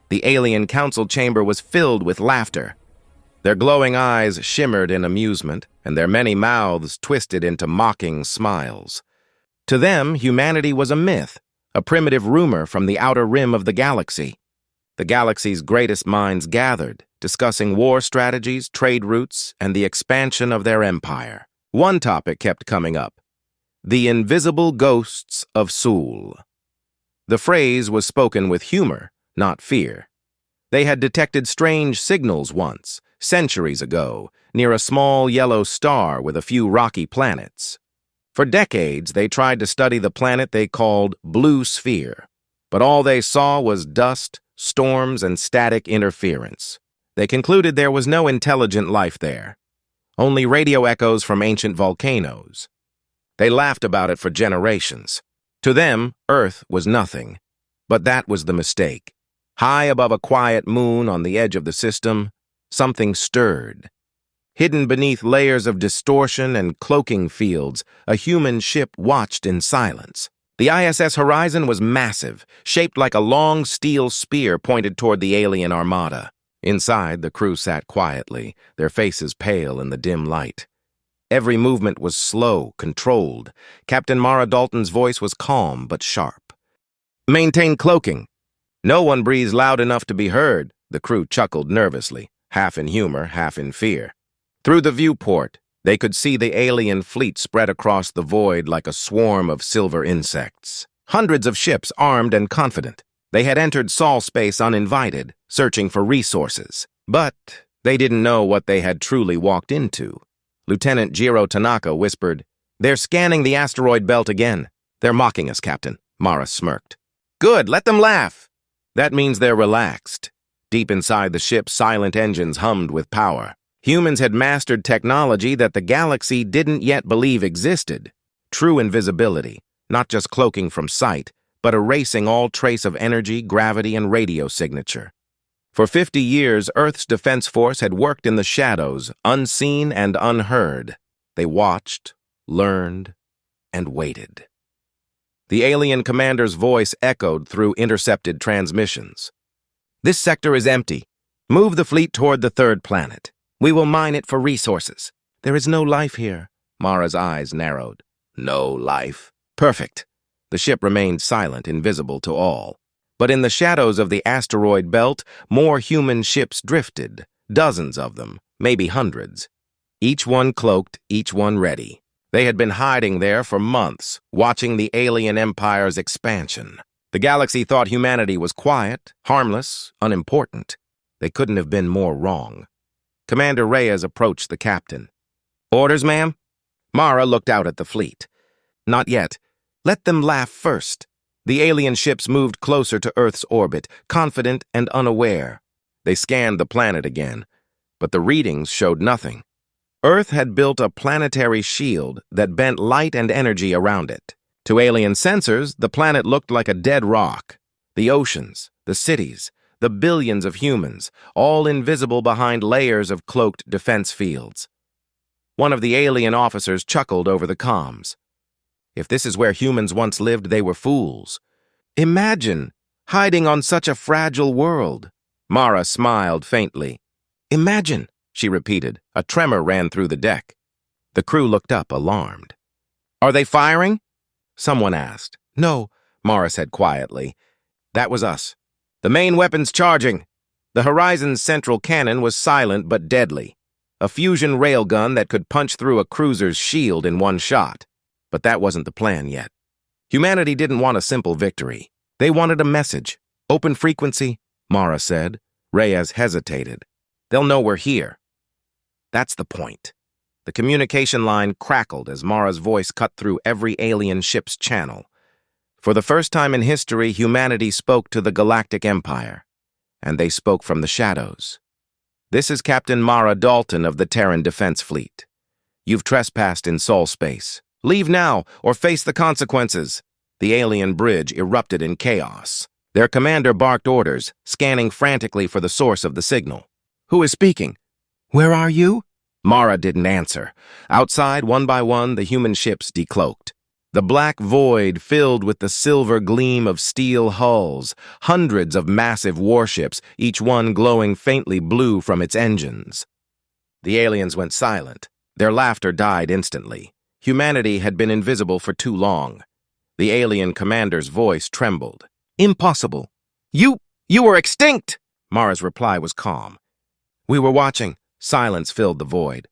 The alien council chamber was filled with laughter. Their glowing eyes shimmered in amusement, and their many mouths twisted into mocking smiles. To them, humanity was a myth, a primitive rumor from the outer rim of the galaxy. The galaxy's greatest minds gathered, discussing war strategies, trade routes, and the expansion of their empire. One topic kept coming up: the invisible ghosts of Sul. The phrase was spoken with humor, not fear. They had detected strange signals once, centuries ago, near a small yellow star with a few rocky planets. For decades, they tried to study the planet they called Blue Sphere, but all they saw was dust, storms, and static interference. They concluded there was no intelligent life there, only radio echoes from ancient volcanoes. They laughed about it for generations. To them, Earth was nothing. But that was the mistake. High above a quiet moon on the edge of the system, something stirred. Hidden beneath layers of distortion and cloaking fields, a human ship watched in silence. The ISS horizon was massive, shaped like a long steel spear pointed toward the alien armada. Inside, the crew sat quietly, their faces pale in the dim light. Every movement was slow, controlled. Captain Mara Dalton's voice was calm but sharp. "Maintain cloaking." No one breathes loud enough to be heard, the crew chuckled nervously, half in humor, half in fear. Through the viewport, they could see the alien fleet spread across the void like a swarm of silver insects. Hundreds of ships armed and confident. They had entered Sol space uninvited, searching for resources. But they didn't know what they had truly walked into. Lieutenant Jiro Tanaka whispered, "They're scanning the asteroid belt again. They're mocking us, Captain." Mara smirked. "Good, let them laugh." That means they're relaxed. Deep inside the ship, silent engines hummed with power. Humans had mastered technology that the galaxy didn't yet believe existed. True invisibility, not just cloaking from sight, but erasing all trace of energy, gravity, and radio signature. For 50 years, Earth's Defense Force had worked in the shadows, unseen and unheard. They watched, learned, and waited. The alien commander's voice echoed through intercepted transmissions. "This sector is empty. Move the fleet toward the third planet. We will mine it for resources." "There is no life here." Mara's eyes narrowed. "No life." Perfect. The ship remained silent, invisible to all. But in the shadows of the asteroid belt, more human ships drifted, dozens of them, maybe hundreds. Each one cloaked, each one ready. They had been hiding there for months, watching the alien empire's expansion. The galaxy thought humanity was quiet, harmless, unimportant. They couldn't have been more wrong. Commander Reyes approached the captain. "Orders, ma'am?" Mara looked out at the fleet. "Not yet. Let them laugh first." The alien ships moved closer to Earth's orbit, confident and unaware. They scanned the planet again, but the readings showed nothing. Earth had built a planetary shield that bent light and energy around it. To alien sensors, the planet looked like a dead rock. The oceans, the cities, the billions of humans, all invisible behind layers of cloaked defense fields. One of the alien officers chuckled over the comms. If this is where humans once lived, they were fools. Imagine hiding on such a fragile world. Mara smiled faintly. "Imagine," she repeated. A tremor ran through the deck. The crew looked up, alarmed. "Are they firing?" someone asked. "No," Mara said quietly. "That was us. The main weapon's charging." The Horizon's central cannon was silent but deadly. A fusion railgun that could punch through a cruiser's shield in one shot. But that wasn't the plan yet. Humanity didn't want a simple victory. They wanted a message. "Open frequency," Mara said. Reyes hesitated. "They'll know we're here." That's the point. The communication line crackled as Mara's voice cut through every alien ship's channel. For the first time in history, humanity spoke to the Galactic Empire, and they spoke from the shadows. "This is Captain Mara Dalton of the Terran Defense Fleet. You've trespassed in Sol space. Leave now, or face the consequences." The alien bridge erupted in chaos. Their commander barked orders, scanning frantically for the source of the signal. "Who is speaking?" "Where are you?" Mara didn't answer. Outside, one by one, the human ships decloaked. The black void filled with the silver gleam of steel hulls, hundreds of massive warships, each one glowing faintly blue from its engines. The aliens went silent. Their laughter died instantly. Humanity had been invisible for too long. The alien commander's voice trembled. "Impossible. You were extinct!" Mara's reply was calm. "We were watching." Silence filled the void.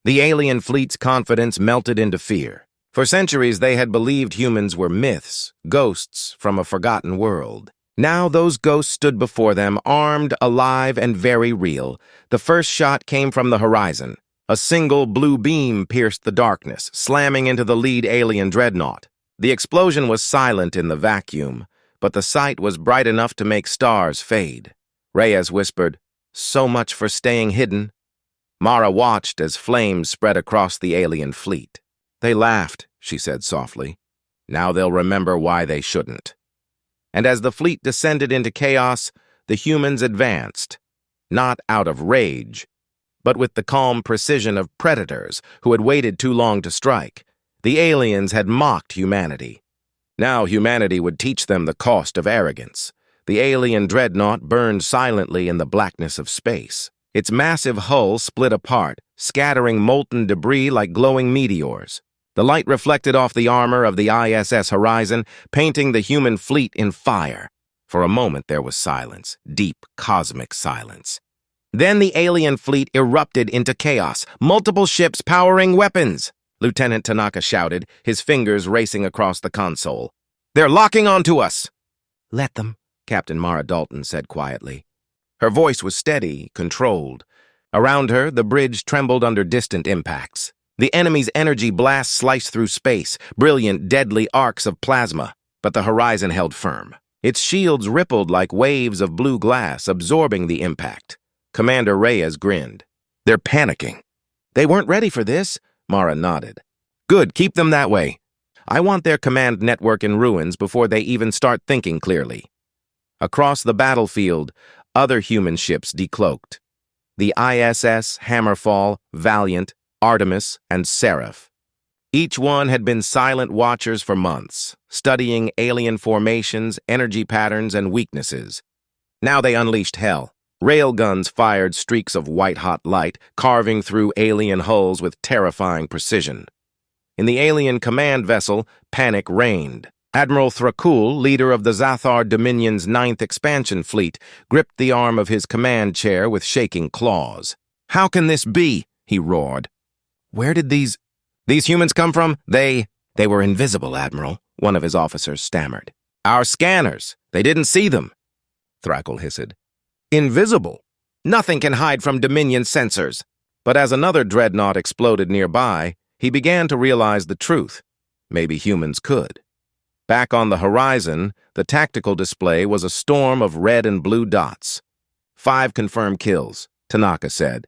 The alien fleet's confidence melted into fear. For centuries, they had believed humans were myths, ghosts from a forgotten world. Now those ghosts stood before them, armed, alive, and very real. The first shot came from the horizon. A single blue beam pierced the darkness, slamming into the lead alien dreadnought. The explosion was silent in the vacuum, but the sight was bright enough to make stars fade. Reyes whispered, "So much for staying hidden." Mara watched as flames spread across the alien fleet. "They laughed," she said softly. "Now they'll remember why they shouldn't." And as the fleet descended into chaos, the humans advanced, not out of rage, but with the calm precision of predators who had waited too long to strike. The aliens had mocked humanity. Now humanity would teach them the cost of arrogance. The alien dreadnought burned silently in the blackness of space. Its massive hull split apart, scattering molten debris like glowing meteors. The light reflected off the armor of the ISS horizon, painting the human fleet in fire. For a moment there was silence, deep cosmic silence. Then the alien fleet erupted into chaos, multiple ships powering weapons. Lieutenant Tanaka shouted, his fingers racing across the console. "They're locking onto us!" "Let them," Captain Mara Dalton said quietly. Her voice was steady, controlled. Around her, the bridge trembled under distant impacts. The enemy's energy blasts sliced through space, brilliant, deadly arcs of plasma, but the horizon held firm. Its shields rippled like waves of blue glass, absorbing the impact. Commander Reyes grinned. "They're panicking." "They weren't ready for this," Mara nodded. "Good, keep them that way. I want their command network in ruins before they even start thinking clearly." Across the battlefield, other human ships decloaked. The ISS, Hammerfall, Valiant, Artemis, and Seraph. Each one had been silent watchers for months, studying alien formations, energy patterns, and weaknesses. Now they unleashed hell. Railguns fired streaks of white-hot light, carving through alien hulls with terrifying precision. In the alien command vessel, panic reigned. Admiral Thrakul, leader of the Zathar Dominion's 9th Expansion Fleet, gripped the arm of his command chair with shaking claws. "How can this be?" he roared. "Where did these humans come from? They were invisible, Admiral," one of his officers stammered. "Our scanners. They didn't see them," Thrakul hissed. "Invisible? Nothing can hide from Dominion sensors." But as another dreadnought exploded nearby, he began to realize the truth. Maybe humans could. Back on the horizon, the tactical display was a storm of red and blue dots. 5 confirmed kills, Tanaka said.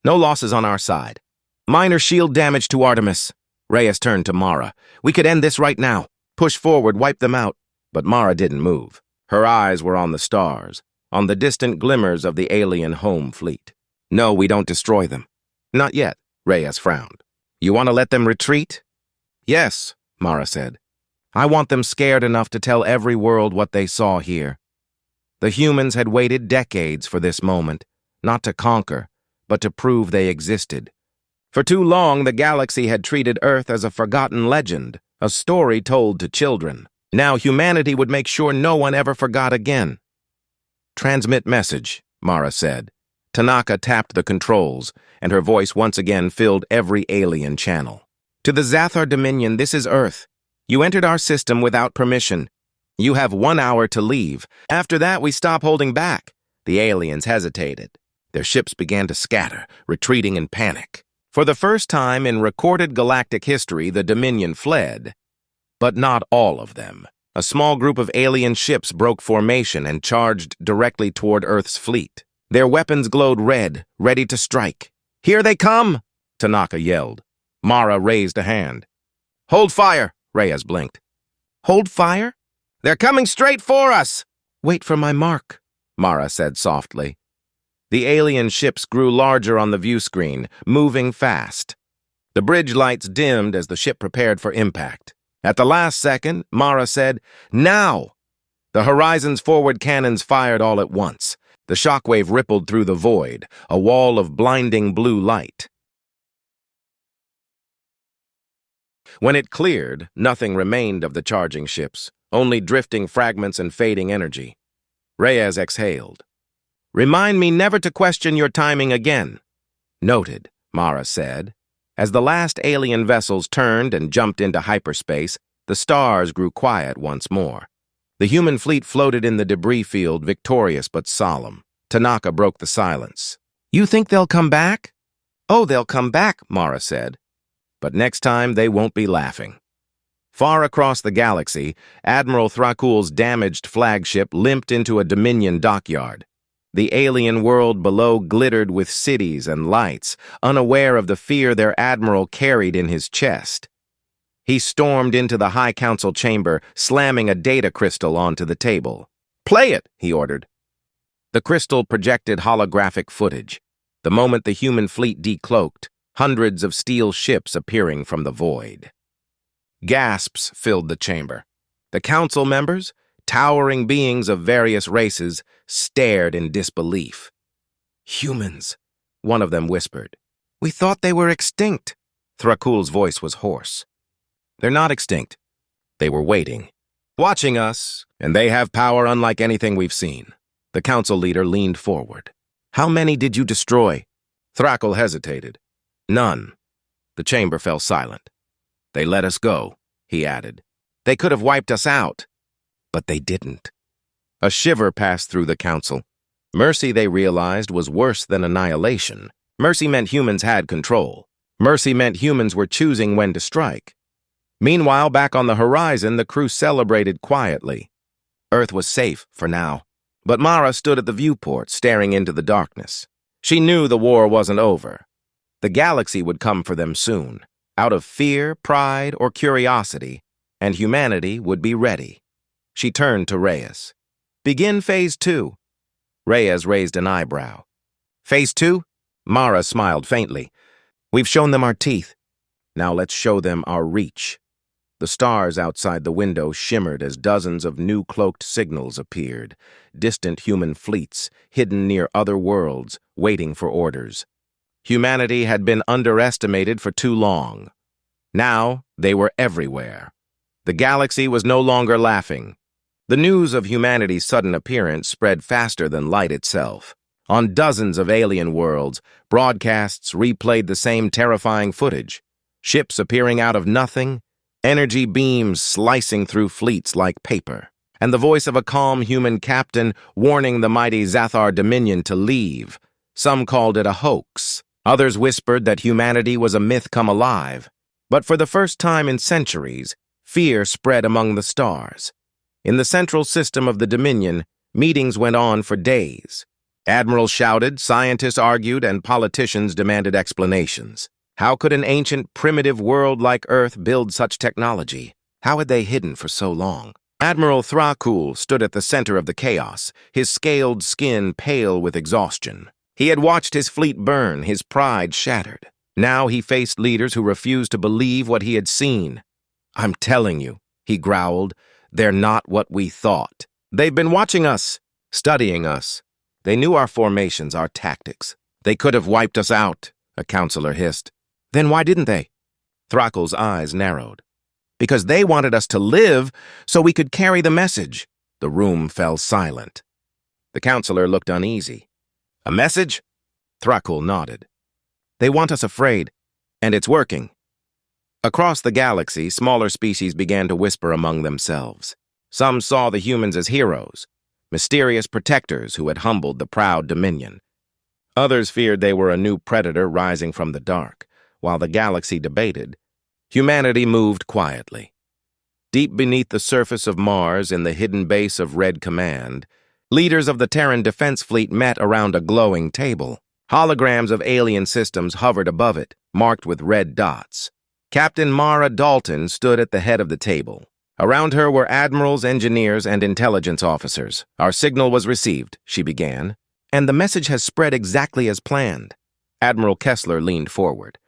"No losses on our side. Minor shield damage to Artemis." Reyes turned to Mara. "We could end this right now. Push forward, wipe them out." But Mara didn't move. Her eyes were on the stars, on the distant glimmers of the alien home fleet. "No, we don't destroy them." "Not yet," Reyes frowned. "You want to let them retreat?" "Yes," Mara said. "I want them scared enough to tell every world what they saw here." The humans had waited decades for this moment, not to conquer, but to prove they existed. For too long, the galaxy had treated Earth as a forgotten legend, a story told to children. Now humanity would make sure no one ever forgot again. "Transmit message," Mara said. Tanaka tapped the controls, and her voice once again filled every alien channel. "To the Zathar Dominion, this is Earth. You entered our system without permission. You have 1 hour to leave. After that, we stop holding back." The aliens hesitated. Their ships began to scatter, retreating in panic. For the first time in recorded galactic history, the Dominion fled. But not all of them. A small group of alien ships broke formation and charged directly toward Earth's fleet. Their weapons glowed red, ready to strike. "Here they come!" Tanaka yelled. Mara raised a hand. "Hold fire!" Reyes blinked. "Hold fire? They're coming straight for us!" "Wait for my mark," Mara said softly. The alien ships grew larger on the view screen, moving fast. The bridge lights dimmed as the ship prepared for impact. At the last second, Mara said, "Now!" The Horizon's forward cannons fired all at once. The shockwave rippled through the void, a wall of blinding blue light. When it cleared, nothing remained of the charging ships, only drifting fragments and fading energy. Reyes exhaled. "Remind me never to question your timing again." "Noted," Mara said. As the last alien vessels turned and jumped into hyperspace, the stars grew quiet once more. The human fleet floated in the debris field, victorious but solemn. Tanaka broke the silence. "You think they'll come back?" "Oh, they'll come back," Mara said. "But next time they won't be laughing." Far across the galaxy, Admiral Thrakul's damaged flagship limped into a Dominion dockyard. The alien world below glittered with cities and lights, unaware of the fear their admiral carried in his chest. He stormed into the High Council chamber, slamming a data crystal onto the table. "Play it," he ordered. The crystal projected holographic footage. The moment the human fleet decloaked, hundreds of steel ships appearing from the void. Gasps filled the chamber. The council members, towering beings of various races, stared in disbelief. "Humans," one of them whispered. "We thought they were extinct." Thrakul's voice was hoarse. "They're not extinct. They were waiting. Watching us, and they have power unlike anything we've seen." The council leader leaned forward. "How many did you destroy?" Thrakul hesitated. "None." The chamber fell silent. "They let us go," he added. "They could have wiped us out." But they didn't. A shiver passed through the council. Mercy, they realized, was worse than annihilation. Mercy meant humans had control. Mercy meant humans were choosing when to strike. Meanwhile, back on the horizon, the crew celebrated quietly. Earth was safe for now. But Mara stood at the viewport, staring into the darkness. She knew the war wasn't over. The galaxy would come for them soon, out of fear, pride, or curiosity, and humanity would be ready. She turned to Reyes. "Begin Phase 2. Reyes raised an eyebrow. "Phase 2? Mara smiled faintly. "We've shown them our teeth. Now let's show them our reach." The stars outside the window shimmered as dozens of new cloaked signals appeared, distant human fleets, hidden near other worlds, waiting for orders. Humanity had been underestimated for too long. Now they were everywhere. The galaxy was no longer laughing. The news of humanity's sudden appearance spread faster than light itself. On dozens of alien worlds, broadcasts replayed the same terrifying footage. Ships appearing out of nothing, energy beams slicing through fleets like paper, and the voice of a calm human captain warning the mighty Zathar Dominion to leave. Some called it a hoax. Others whispered that humanity was a myth come alive. But for the first time in centuries, fear spread among the stars. In the central system of the Dominion, meetings went on for days. Admirals shouted, scientists argued, and politicians demanded explanations. How could an ancient, primitive world like Earth build such technology? How had they hidden for so long? Admiral Thrakul stood at the center of the chaos, his scaled skin pale with exhaustion. He had watched his fleet burn, his pride shattered. Now he faced leaders who refused to believe what he had seen. "I'm telling you," he growled, "they're not what we thought. They've been watching us, studying us. They knew our formations, our tactics. They could have wiped us out," a counselor hissed. "Then why didn't they?" Thrakul's eyes narrowed. "Because they wanted us to live so we could carry the message." The room fell silent. The counselor looked uneasy. "A message?" Thrakul nodded. "They want us afraid, and it's working." Across the galaxy, smaller species began to whisper among themselves. Some saw the humans as heroes, mysterious protectors who had humbled the proud Dominion. Others feared they were a new predator rising from the dark. While the galaxy debated, humanity moved quietly. Deep beneath the surface of Mars, in the hidden base of Red Command, leaders of the Terran Defense Fleet met around a glowing table. Holograms of alien systems hovered above it, marked with red dots. Captain Mara Dalton stood at the head of the table. Around her were admirals, engineers, and intelligence officers. "Our signal was received," she began, "and the message has spread exactly as planned." Admiral Kessler leaned forward.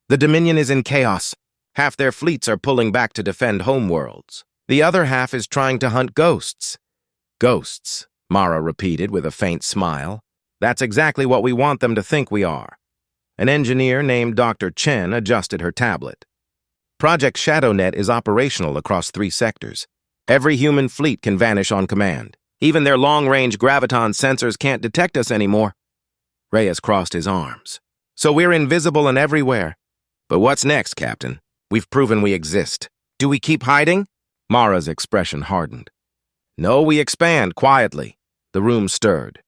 "The Dominion is in chaos. Half their fleets are pulling back to defend homeworlds. The other half is trying to hunt ghosts. Ghosts, Mara repeated with a faint smile. That's exactly what we want them to think we are. An engineer named Dr. Chen adjusted her tablet. Project ShadowNet is operational across 3 sectors. Every human fleet can vanish on command. Even their long-range graviton sensors can't detect us anymore. Reyes crossed his arms. So we're invisible and everywhere. But what's next, Captain? We've proven we exist. Do we keep hiding? Mara's expression hardened. No, we expand quietly. The room stirred.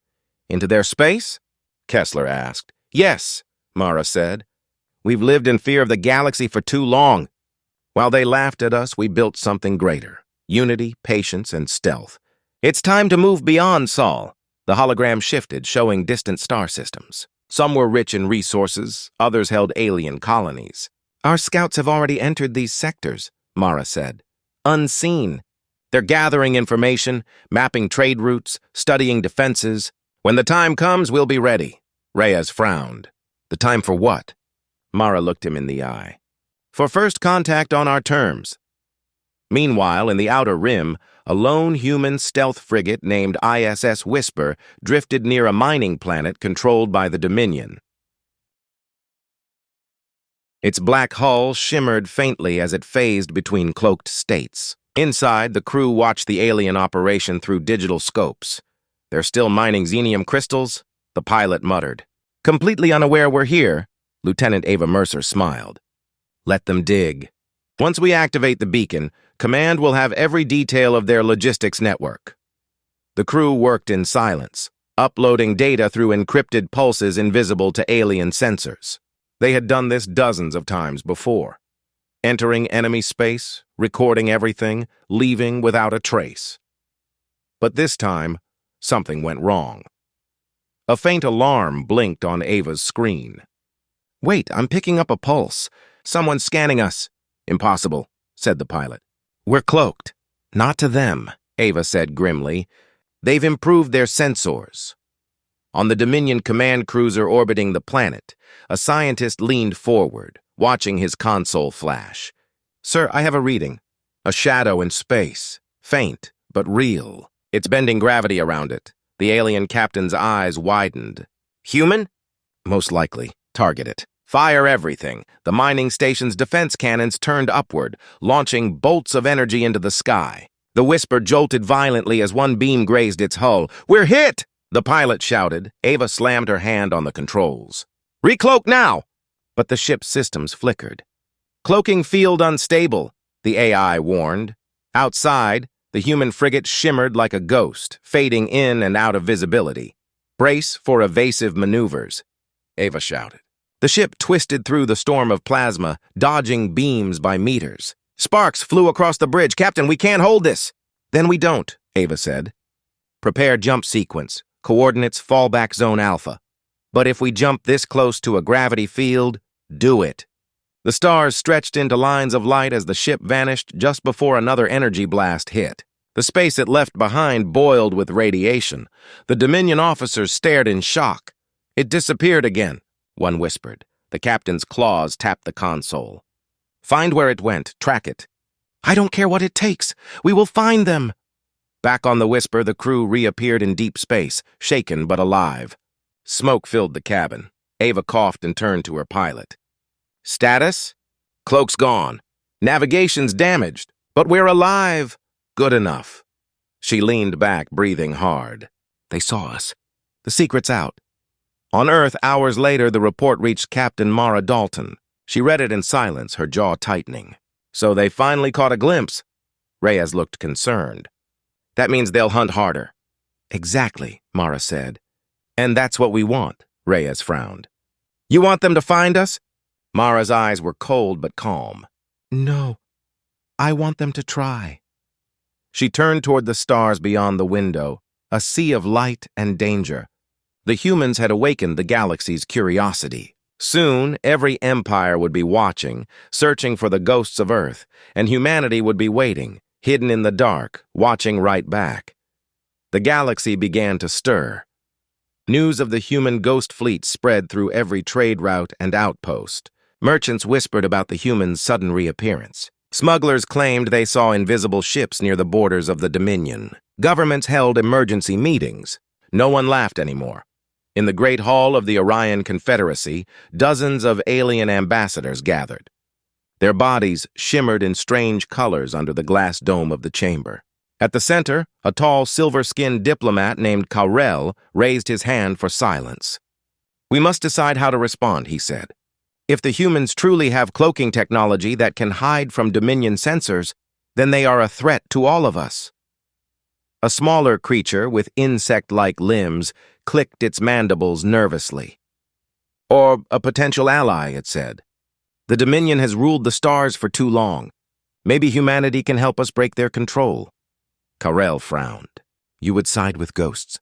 Into their space? Kessler asked. Yes, Mara said. We've lived in fear of the galaxy for too long. While they laughed at us, we built something greater. Unity, patience, and stealth. It's time to move beyond Sol. The hologram shifted, showing distant star systems. Some were rich in resources, others held alien colonies. Our scouts have already entered these sectors, Mara said. Unseen. They're gathering information, mapping trade routes, studying defenses. When the time comes, we'll be ready. Reyes frowned. The time for what? Mara looked him in the eye. For first contact on our terms. Meanwhile, in the Outer Rim, a lone human stealth frigate named ISS Whisper drifted near a mining planet controlled by the Dominion. Its black hull shimmered faintly as it phased between cloaked states. Inside, the crew watched the alien operation through digital scopes. They're still mining xenium crystals? The pilot muttered. Completely unaware we're here, Lieutenant Ava Mercer smiled. Let them dig. Once we activate the beacon, Command will have every detail of their logistics network. The crew worked in silence, uploading data through encrypted pulses invisible to alien sensors. They had done this dozens of times before. Entering enemy space, recording everything, leaving without a trace. But this time, something went wrong. A faint alarm blinked on Ava's screen. Wait, I'm picking up a pulse. Someone's scanning us. Impossible, said the pilot. We're cloaked. Not to them, Ava said grimly. They've improved their sensors. On the Dominion command cruiser orbiting the planet, a scientist leaned forward, watching his console flash. Sir, I have a reading. A shadow in space. Faint, but real. It's bending gravity around it. The alien captain's eyes widened. Human? Most likely. Target it. Fire everything. The mining station's defense cannons turned upward, launching bolts of energy into the sky. The Whisper jolted violently as one beam grazed its hull. We're hit! The pilot shouted. Ava slammed her hand on the controls. Recloak now! But the ship's systems flickered. Cloaking field unstable, the AI warned. Outside, the human frigate shimmered like a ghost, fading in and out of visibility. Brace for evasive maneuvers, Ava shouted. The ship twisted through the storm of plasma, dodging beams by meters. Sparks flew across the bridge. Captain, we can't hold this. Then we don't, Ava said. Prepare jump sequence. Coordinates fallback zone alpha. But if we jump this close to a gravity field, do it. The stars stretched into lines of light as the ship vanished just before another energy blast hit. The space it left behind boiled with radiation. The Dominion officers stared in shock. It disappeared again, one whispered. The captain's claws tapped the console. Find where it went. Track it. I don't care what it takes. We will find them. Back on the Whisper, the crew reappeared in deep space, shaken but alive. Smoke filled the cabin. Ava coughed and turned to her pilot. Status? Cloak's gone. Navigation's damaged. But we're alive. Good enough. She leaned back, breathing hard. They saw us. The secret's out. On Earth, hours later, the report reached Captain Mara Dalton. She read it in silence, her jaw tightening. So they finally caught a glimpse. Reyes looked concerned. That means they'll hunt harder. Exactly, Mara said. And that's what we want, Reyes frowned. You want them to find us? Mara's eyes were cold but calm. No, I want them to try. She turned toward the stars beyond the window, a sea of light and danger. The humans had awakened the galaxy's curiosity. Soon, every empire would be watching, searching for the ghosts of Earth, and humanity would be waiting, hidden in the dark, watching right back. The galaxy began to stir. News of the human ghost fleet spread through every trade route and outpost. Merchants whispered about the humans' sudden reappearance. Smugglers claimed they saw invisible ships near the borders of the Dominion. Governments held emergency meetings. No one laughed anymore. In the Great Hall of the Orion Confederacy, dozens of alien ambassadors gathered. Their bodies shimmered in strange colors under the glass dome of the chamber. At the center, a tall, silver-skinned diplomat named Squirrel raised his hand for silence. "We must decide how to respond," he said. "If the humans truly have cloaking technology that can hide from Dominion sensors, then they are a threat to all of us." A smaller creature with insect-like limbs clicked its mandibles nervously. "Or a potential ally," it said. "The Dominion has ruled the stars for too long. Maybe humanity can help us break their control." Squirrel frowned. "You would side with ghosts.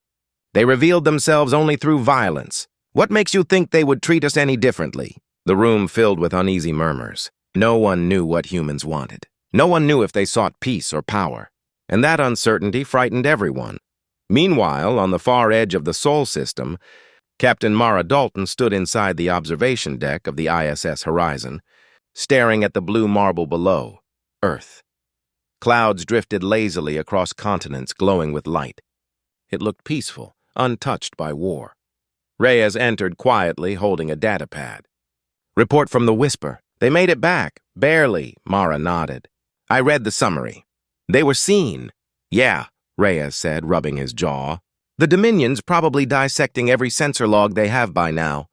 They revealed themselves only through violence. What makes you think they would treat us any differently?" The room filled with uneasy murmurs. No one knew what humans wanted. No one knew if they sought peace or power. And that uncertainty frightened everyone. Meanwhile, on the far edge of the Sol system, Captain Mara Dalton stood inside the observation deck of the ISS Horizon, staring at the blue marble below, Earth. Clouds drifted lazily across continents glowing with light. It looked peaceful, untouched by war. Reyes entered quietly, holding a datapad. "Report from the Whisper. They made it back. Barely," Mara nodded. "I read the summary. They were seen." "Yeah," Reyes said, rubbing his jaw. "The Dominion's probably dissecting every sensor log they have by now."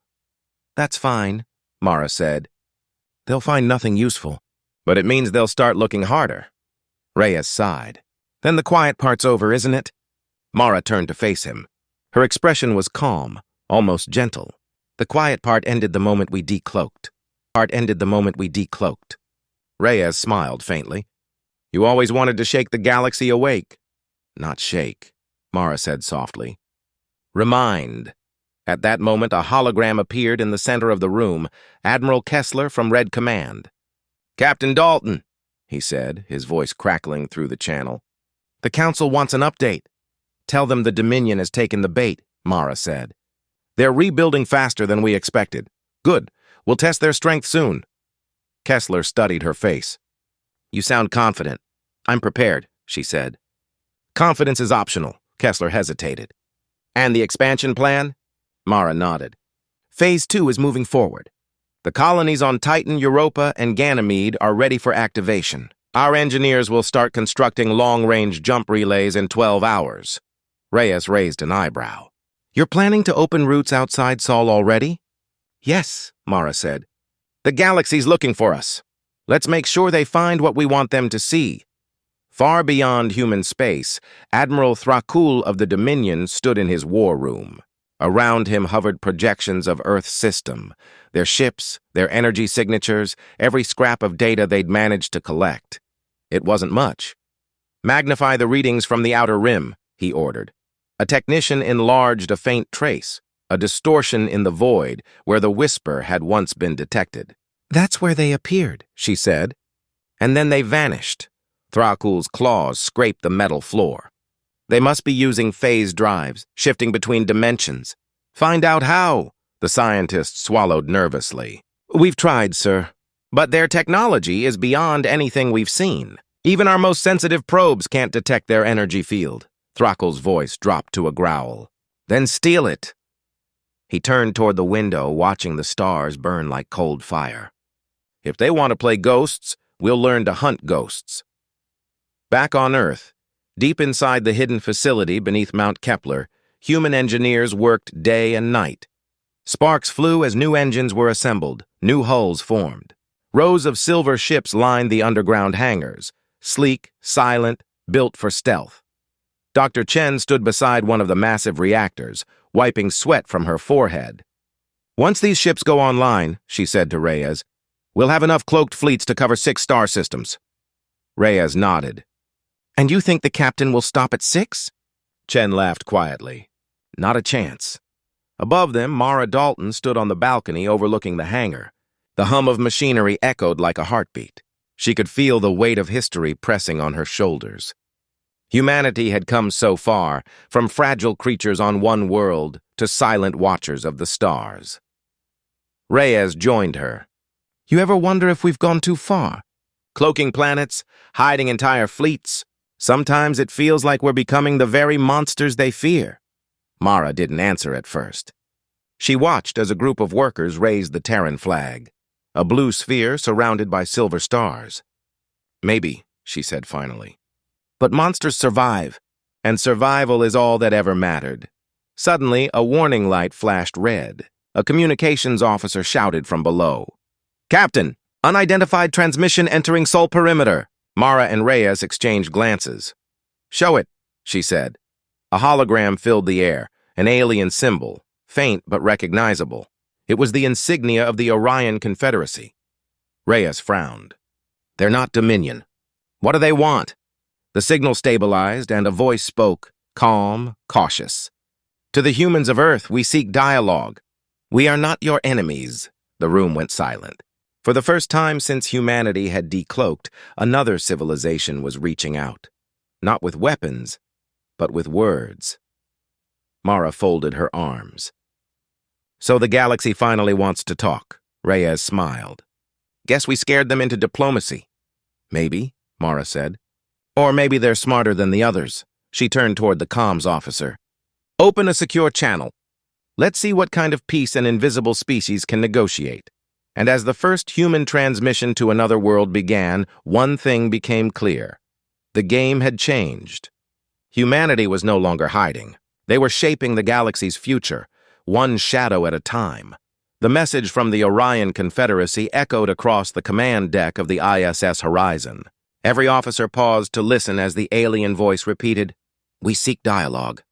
"That's fine," Mara said. "They'll find nothing useful, but it means they'll start looking harder." Reyes sighed. "Then the quiet part's over, isn't it?" Mara turned to face him. Her expression was calm, almost gentle. "The quiet part ended the moment we decloaked. Reyes smiled faintly. "You always wanted to shake the galaxy awake." "Not shake," Mara said softly. "Remind." At that moment, a hologram appeared in the center of the room, Admiral Kessler from Red Command. "Captain Dalton," he said, his voice crackling through the channel. "The Council wants an update." "Tell them the Dominion has taken the bait," Mara said. "They're rebuilding faster than we expected. Good. We'll test their strength soon." Kessler studied her face. "You sound confident." "I'm prepared," she said. "Confidence is optional," Kessler hesitated. "And the expansion plan?" Mara nodded. "Phase 2 is moving forward. The colonies on Titan, Europa, and Ganymede are ready for activation. Our engineers will start constructing long-range jump relays in 12 hours. Reyes raised an eyebrow. "You're planning to open routes outside Sol already?" "Yes," Mara said. "The galaxy's looking for us. Let's make sure they find what we want them to see." Far beyond human space, Admiral Thrakul of the Dominion stood in his war room. Around him hovered projections of Earth's system, their ships, their energy signatures, every scrap of data they'd managed to collect. It wasn't much. "Magnify the readings from the outer rim," he ordered. A technician enlarged a faint trace, a distortion in the void where the Whisper had once been detected. "That's where they appeared," she said. "And then they vanished." Thrakul's claws scraped the metal floor. "They must be using phase drives, shifting between dimensions." "Find out how," the scientist swallowed nervously. "We've tried, sir. But their technology is beyond anything we've seen. Even our most sensitive probes can't detect their energy field." Thrakul's voice dropped to a growl. "Then steal it." He turned toward the window, watching the stars burn like cold fire. "If they want to play ghosts, we'll learn to hunt ghosts." Back on Earth, deep inside the hidden facility beneath Mount Kepler, human engineers worked day and night. Sparks flew as new engines were assembled, new hulls formed. Rows of silver ships lined the underground hangars, sleek, silent, built for stealth. Dr. Chen stood beside one of the massive reactors, wiping sweat from her forehead. "Once these ships go online," she said to Reyes, "we'll have enough cloaked fleets to cover 6 star systems." Reyes nodded. "And you think the captain will stop at 6? Chen laughed quietly. "Not a chance." Above them, Mara Dalton stood on the balcony overlooking the hangar. The hum of machinery echoed like a heartbeat. She could feel the weight of history pressing on her shoulders. Humanity had come so far, from fragile creatures on one world to silent watchers of the stars. Reyes joined her. You ever wonder if we've gone too far? Cloaking planets, hiding entire fleets. Sometimes it feels like we're becoming the very monsters they fear. Mara didn't answer at first. She watched as a group of workers raised the Terran flag, a blue sphere surrounded by silver stars. Maybe, she said finally. But monsters survive, and survival is all that ever mattered. Suddenly, a warning light flashed red. A communications officer shouted from below. "Captain, unidentified transmission entering Sol perimeter." Mara and Reyes exchanged glances. "Show it," she said. A hologram filled the air, an alien symbol, faint but recognizable. It was the insignia of the Orion Confederacy. Reyes frowned. "They're not Dominion. What do they want?" The signal stabilized, and a voice spoke, calm, cautious. "To the humans of Earth, we seek dialogue. We are not your enemies." The room went silent. For the first time since humanity had decloaked, another civilization was reaching out. Not with weapons, but with words. Mara folded her arms. "So the galaxy finally wants to talk," Reyes smiled. "Guess we scared them into diplomacy." "Maybe," Mara said. "Or maybe they're smarter than the others." She turned toward the comms officer. "Open a secure channel. Let's see what kind of peace an invisible species can negotiate." And as the first human transmission to another world began, one thing became clear. The game had changed. Humanity was no longer hiding. They were shaping the galaxy's future, one shadow at a time. The message from the Orion Confederacy echoed across the command deck of the ISS Horizon. Every officer paused to listen as the alien voice repeated, "We seek dialogue.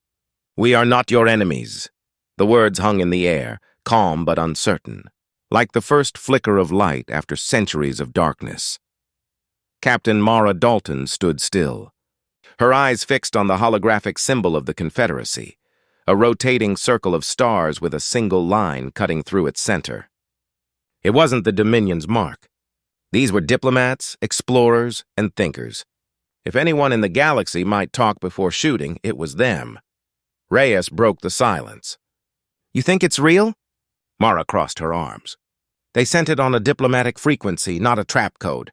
We are not your enemies." The words hung in the air, calm but uncertain, like the first flicker of light after centuries of darkness. Captain Mara Dalton stood still, her eyes fixed on the holographic symbol of the Confederacy, a rotating circle of stars with a single line cutting through its center. It wasn't the Dominion's mark. These were diplomats, explorers, and thinkers. If anyone in the galaxy might talk before shooting, it was them. Reyes broke the silence. "You think it's real?" Mara crossed her arms. "They sent it on a diplomatic frequency, not a trap code.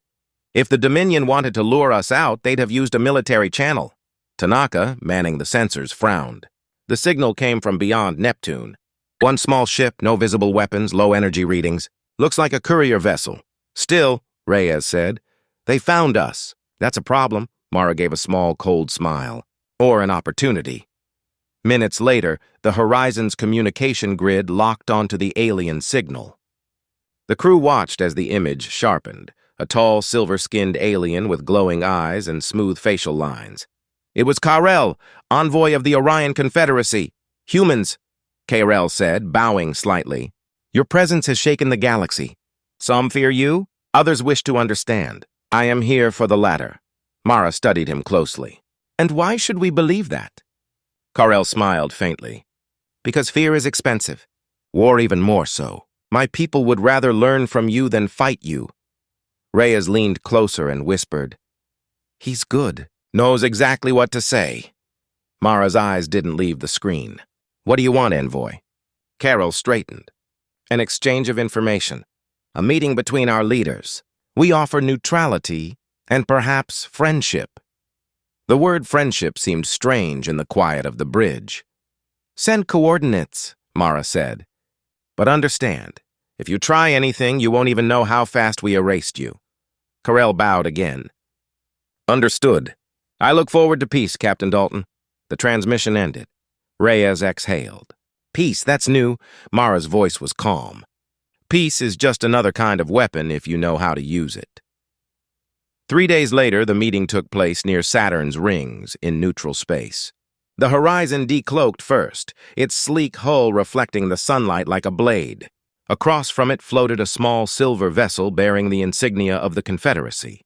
If the Dominion wanted to lure us out, they'd have used a military channel." Tanaka, manning the sensors, frowned. The signal came from beyond Neptune. "One small ship, no visible weapons, low energy readings. Looks like a courier vessel." "Still," Reyes said, "they found us. That's a problem." Mara gave a small, cold smile. "Or an opportunity." Minutes later, the Horizon's communication grid locked onto the alien signal. The crew watched as the image sharpened, a tall, silver-skinned alien with glowing eyes and smooth facial lines. "It was Karel, envoy of the Orion Confederacy. Humans," Karel said, bowing slightly. "Your presence has shaken the galaxy. Some fear you, others wish to understand. I am here for the latter." Mara studied him closely. "And why should we believe that?" Karel smiled faintly. "Because fear is expensive. War even more so. My people would rather learn from you than fight you." Reyes leaned closer and whispered, "He's good. Knows exactly what to say." Mara's eyes didn't leave the screen. "What do you want, envoy?" Karel straightened. "An exchange of information. A meeting between our leaders. We offer neutrality and perhaps friendship." The word friendship seemed strange in the quiet of the bridge. "Send coordinates," Mara said. "But understand, if you try anything, you won't even know how fast we erased you." Karel bowed again. "Understood. I look forward to peace, Captain Dalton." The transmission ended. Reyes exhaled. "Peace, that's new." Mara's voice was calm. "Peace is just another kind of weapon if you know how to use it." 3 days later, the meeting took place near Saturn's rings in neutral space. The Horizon decloaked first, its sleek hull reflecting the sunlight like a blade. Across from it floated a small silver vessel bearing the insignia of the Confederacy.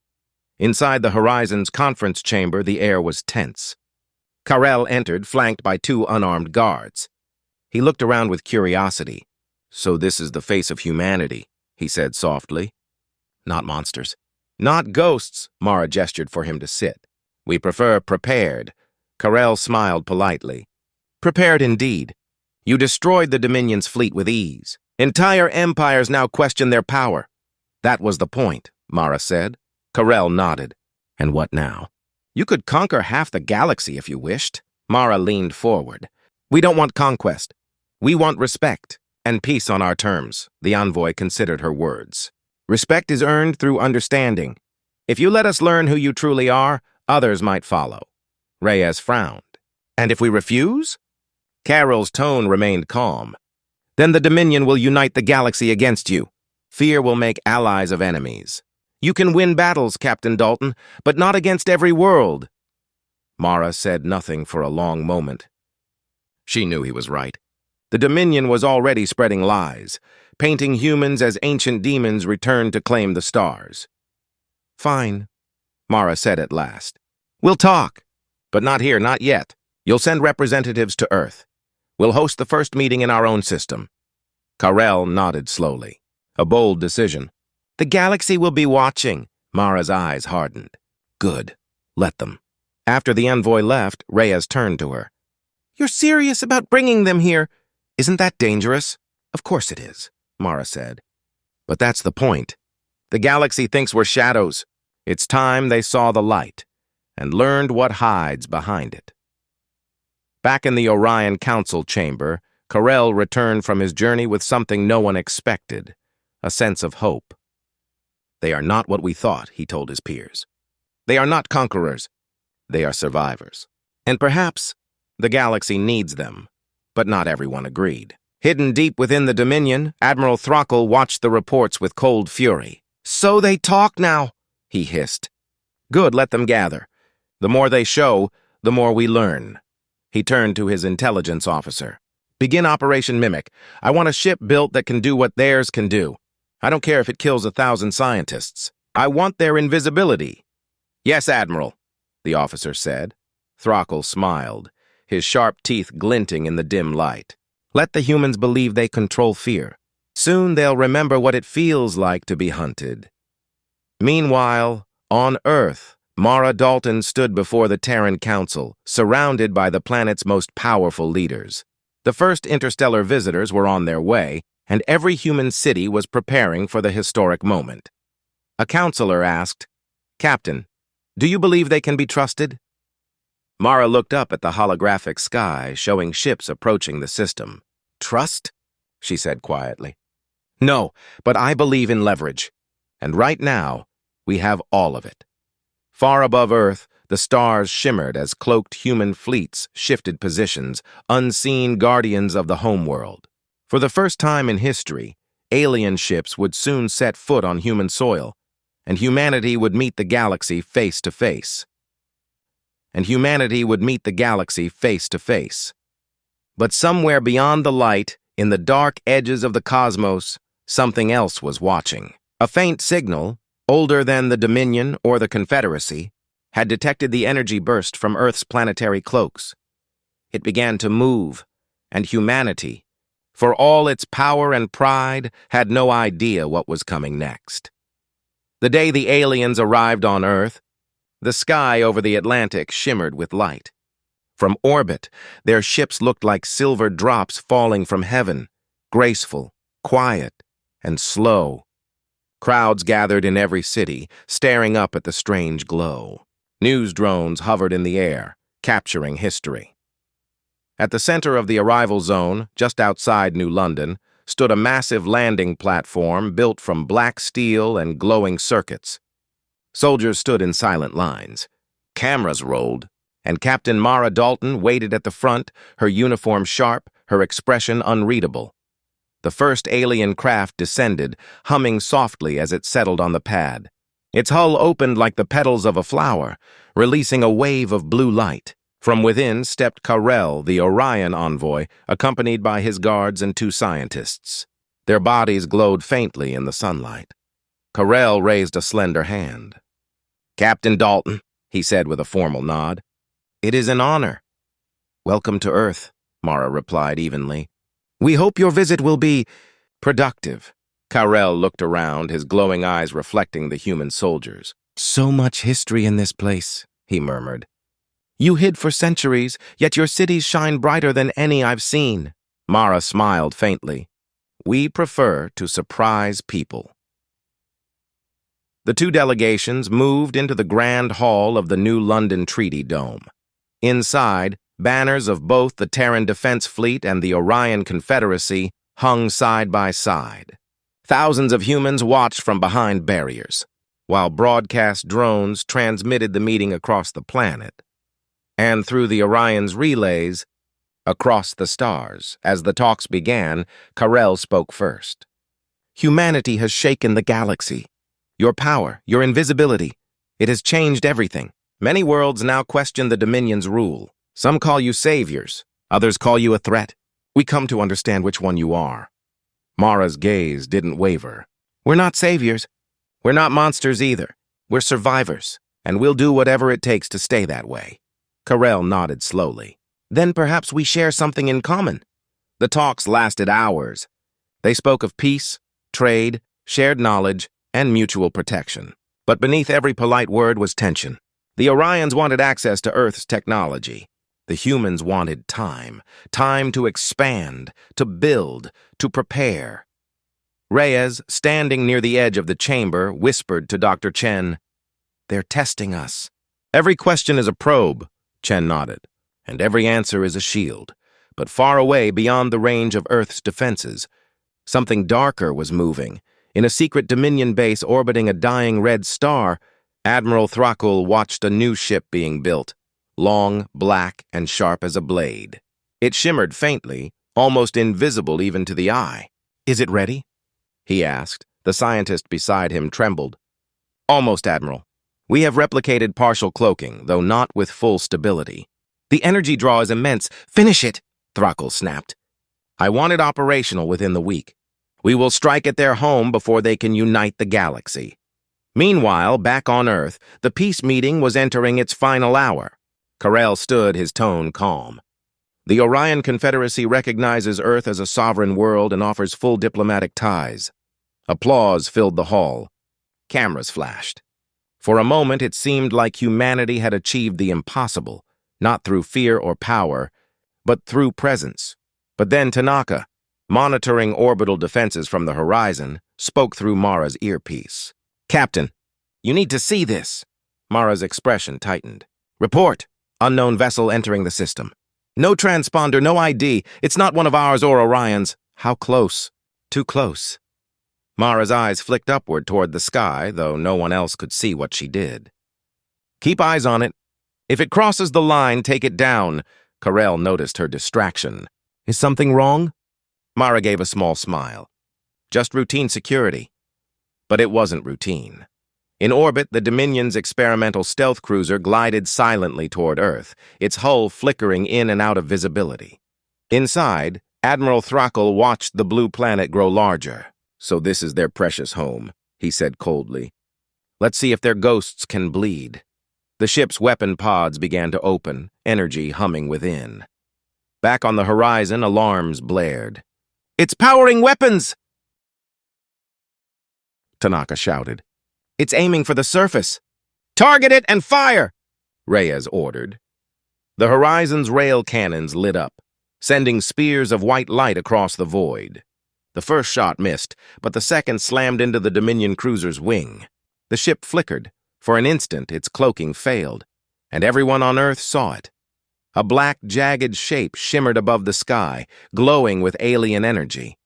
Inside the Horizon's conference chamber, the air was tense. Karel entered, flanked by 2 unarmed guards. He looked around with curiosity. "So this is the face of humanity," he said softly. "Not monsters." "Not ghosts," Mara gestured for him to sit. "We prefer prepared." Karel smiled politely. "Prepared indeed. You destroyed the Dominion's fleet with ease. Entire empires now question their power. That was the point, Mara said. Karel nodded. And what now? You could conquer half the galaxy if you wished. Mara leaned forward. We don't want conquest. We want respect and peace on our terms, the envoy considered her words. Respect is earned through understanding. If you let us learn who you truly are, others might follow. Reyes frowned. And if we refuse? Carol's tone remained calm. Then the Dominion will unite the galaxy against you. Fear will make allies of enemies. You can win battles, Captain Dalton, but not against every world. Mara said nothing for a long moment. She knew he was right. The Dominion was already spreading lies, painting humans as ancient demons returned to claim the stars. Fine, Mara said at last. We'll talk, but not here, not yet. You'll send representatives to Earth. We'll host the first meeting in our own system. Karel nodded slowly. A bold decision. The galaxy will be watching. Mara's eyes hardened. Good. Let them. After the envoy left, Reyes turned to her. You're serious about bringing them here? Isn't that dangerous? Of course it is, Mara said. But that's the point. The galaxy thinks we're shadows. It's time they saw the light and learned what hides behind it. Back in the Orion Council chamber, Karel returned from his journey with something no one expected, a sense of hope. They are not what we thought, he told his peers. They are not conquerors. They are survivors. And perhaps the galaxy needs them, but not everyone agreed. Hidden deep within the Dominion, Admiral Throckle watched the reports with cold fury. So they talk now, he hissed. Good, let them gather. The more they show, the more we learn. He turned to his intelligence officer. Begin Operation Mimic. I want a ship built that can do what theirs can do. I don't care if it kills 1,000 scientists. I want their invisibility. Yes, Admiral, the officer said. Throckle smiled, his sharp teeth glinting in the dim light. Let the humans believe they control fear. Soon they'll remember what it feels like to be hunted. Meanwhile, on Earth, Mara Dalton stood before the Terran Council, surrounded by the planet's most powerful leaders. The first interstellar visitors were on their way, and every human city was preparing for the historic moment. A counselor asked, Captain, do you believe they can be trusted? Mara looked up at the holographic sky, showing ships approaching the system. Trust? She said quietly. No, but I believe in leverage. And right now, we have all of it. Far above Earth, the stars shimmered as cloaked human fleets shifted positions, unseen guardians of the homeworld. For the first time in history, alien ships would soon set foot on human soil, and humanity would meet the galaxy face to face. But somewhere beyond the light, in the dark edges of the cosmos, something else was watching. A faint signal, older than the Dominion or the Confederacy, had detected the energy burst from Earth's planetary cloaks. It began to move, and humanity, for all its power and pride, had no idea what was coming next. The day the aliens arrived on Earth, the sky over the Atlantic shimmered with light. From orbit, their ships looked like silver drops falling from heaven, graceful, quiet, and slow. Crowds gathered in every city, staring up at the strange glow. News drones hovered in the air, capturing history. At the center of the arrival zone, just outside New London, stood a massive landing platform built from black steel and glowing circuits. Soldiers stood in silent lines. Cameras rolled, and Captain Mara Dalton waited at the front, her uniform sharp, her expression unreadable. The first alien craft descended, humming softly as it settled on the pad. Its hull opened like the petals of a flower, releasing a wave of blue light. From within stepped Karel, the Orion envoy, accompanied by his guards and 2 scientists. Their bodies glowed faintly in the sunlight. Karel raised a slender hand. Captain Dalton, he said with a formal nod. It is an honor. Welcome to Earth, Mara replied evenly. We hope your visit will be productive. Karel looked around, his glowing eyes reflecting the human soldiers. So much history in this place, he murmured. You hid for centuries, yet your cities shine brighter than any I've seen. Mara smiled faintly. We prefer to surprise people. The two delegations moved into the grand hall of the new London Treaty Dome. Inside, banners of both the Terran Defense Fleet and the Orion Confederacy hung side by side. Thousands of humans watched from behind barriers, while broadcast drones transmitted the meeting across the planet. And through the Orion's relays, across the stars. As the talks began, Karel spoke first. Humanity has shaken the galaxy. Your power, your invisibility, it has changed everything. Many worlds now question the Dominion's rule. Some call you saviors, others call you a threat. We come to understand which one you are. Mara's gaze didn't waver. We're not saviors. We're not monsters either. We're survivors, and we'll do whatever it takes to stay that way. Karel nodded slowly. Then perhaps we share something in common. The talks lasted hours. They spoke of peace, trade, shared knowledge, and mutual protection. But beneath every polite word was tension. The Orions wanted access to Earth's technology. The humans wanted time. Time to expand, to build, to prepare. Reyes, standing near the edge of the chamber, whispered to Dr. Chen, "They're testing us." "Every question is a probe," Chen nodded, "and every answer is a shield." But far away, beyond the range of Earth's defenses, something darker was moving. In a secret Dominion base orbiting a dying red star, Admiral Thrakul watched a new ship being built, long, black, and sharp as a blade. It shimmered faintly, almost invisible even to the eye. "Is it ready?" he asked. The scientist beside him trembled. "Almost, Admiral. We have replicated partial cloaking, though not with full stability. The energy draw is immense. Finish it!" Thrakul snapped. "I want it operational within the week. We will strike at their home before they can unite the galaxy." Meanwhile, back on Earth, the peace meeting was entering its final hour. Karel stood, his tone calm. The Orion Confederacy recognizes Earth as a sovereign world and offers full diplomatic ties. Applause filled the hall. Cameras flashed. For a moment, it seemed like humanity had achieved the impossible, not through fear or power, but through presence. But then Tanaka, monitoring orbital defenses from the horizon, spoke through Mara's earpiece. "Captain, you need to see this." Mara's expression tightened. "Report. Unknown vessel entering the system. No transponder, no ID. It's not one of ours or Orion's." "How close?" "Too close." Mara's eyes flicked upward toward the sky, though no one else could see what she did. "Keep eyes on it. If it crosses the line, take it down." Karel noticed her distraction. "Is something wrong?" Mara gave a small smile. "Just routine security." But it wasn't routine. In orbit, the Dominion's experimental stealth cruiser glided silently toward Earth, its hull flickering in and out of visibility. Inside, Admiral Thrakul watched the blue planet grow larger. "So this is their precious home," he said coldly. "Let's see if their ghosts can bleed." The ship's weapon pods began to open, energy humming within. Back on the horizon, alarms blared. "It's powering weapons!" Tanaka shouted. "It's aiming for the surface." "Target it and fire!" Reyes ordered. The horizon's rail cannons lit up, sending spears of white light across the void. The first shot missed, but the second slammed into the Dominion cruiser's wing. The ship flickered. For an instant, its cloaking failed, and everyone on Earth saw it. A black, jagged shape shimmered above the sky, glowing with alien energy.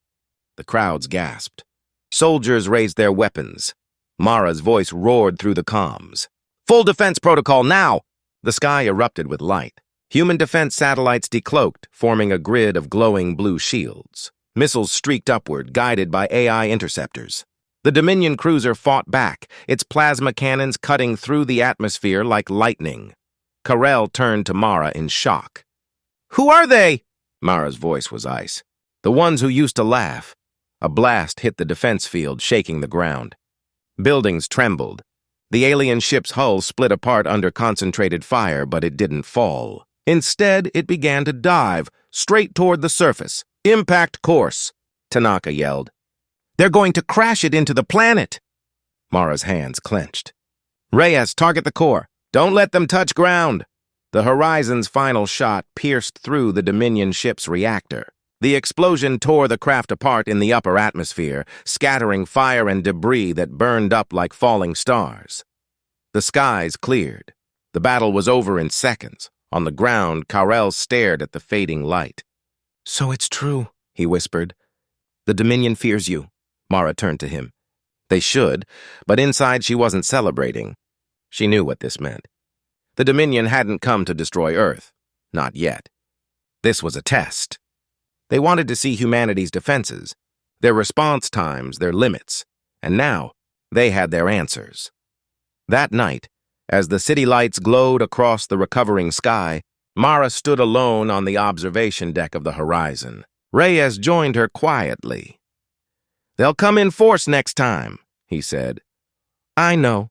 The crowds gasped. Soldiers raised their weapons. Mara's voice roared through the comms. "Full defense protocol now!" The sky erupted with light. Human defense satellites decloaked, forming a grid of glowing blue shields. Missiles streaked upward, guided by AI interceptors. The Dominion cruiser fought back, its plasma cannons cutting through the atmosphere like lightning. Karel turned to Mara in shock. "Who are they?" Mara's voice was ice. "The ones who used to laugh." A blast hit the defense field, shaking the ground. Buildings trembled. The alien ship's hull split apart under concentrated fire, but it didn't fall. Instead, it began to dive, straight toward the surface. "Impact course," Tanaka yelled. "They're going to crash it into the planet." Mara's hands clenched. "Reyes, target the core. Don't let them touch ground." The horizon's final shot pierced through the Dominion ship's reactor. The explosion tore the craft apart in the upper atmosphere, scattering fire and debris that burned up like falling stars. The skies cleared. The battle was over in seconds. On the ground, Karel stared at the fading light. "So it's true," he whispered. "The Dominion fears you." Mara turned to him. They should, but inside she wasn't celebrating. She knew what this meant. The Dominion hadn't come to destroy Earth. Not yet. This was a test. They wanted to see humanity's defenses, their response times, their limits, and now they had their answers. That night, as the city lights glowed across the recovering sky, Mara stood alone on the observation deck of the horizon. Reyes joined her quietly. "They'll come in force next time," he said. "I know."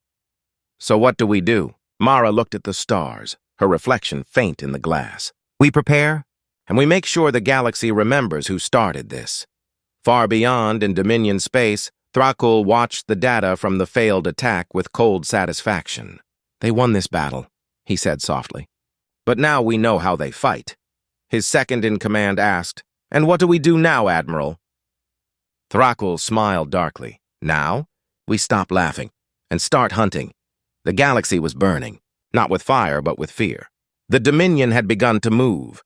"So what do we do?" Mara looked at the stars, her reflection faint in the glass. "We prepare, and we make sure the galaxy remembers who started this." Far beyond, in Dominion space, Thrakul watched the data from the failed attack with cold satisfaction. "They won this battle," he said softly. "But now we know how they fight." His second-in-command asked, "And what do we do now, Admiral?" Thrakul smiled darkly. "Now, we stop laughing and start hunting." The galaxy was burning, not with fire, but with fear. The Dominion had begun to move.